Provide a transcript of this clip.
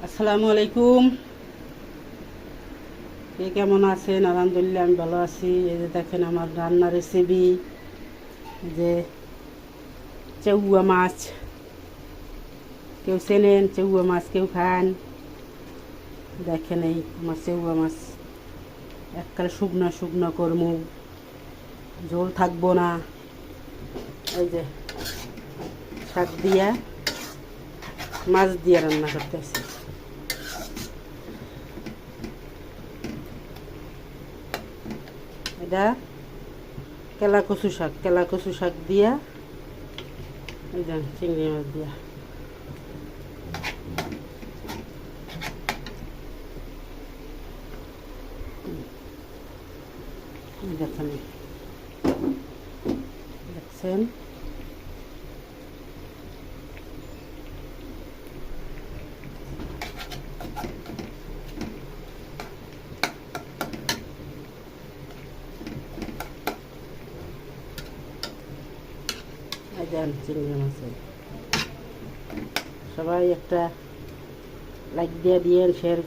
আসসালামু আলাইকুম। কে কেমন আছেন? আলহামদুলিল্লাহ আমি ভালো আছি। এই যে দেখেন আমার রান্নার রেসিপি, যে চেউয়া মাছ। কেউ চেনেন চেউয়া মাছ, কেউ খান। দেখেন এই আমার চেউয়া মাছ এককালে শুকনো শুকনো করমু, ঝোল থাকবো না। এই যে শাক দিয়া মাছ দিয়ে রান্না করতেছি। এটা কেলা কচু শাক দিয়া, এই যে চিংড়ি মাছ দিয়া। দেখেন, দেখছেন এই দেন চিংড়ি মাছের। সবাই একটা লাইক দিয়ে দিয়েন, শেয়ার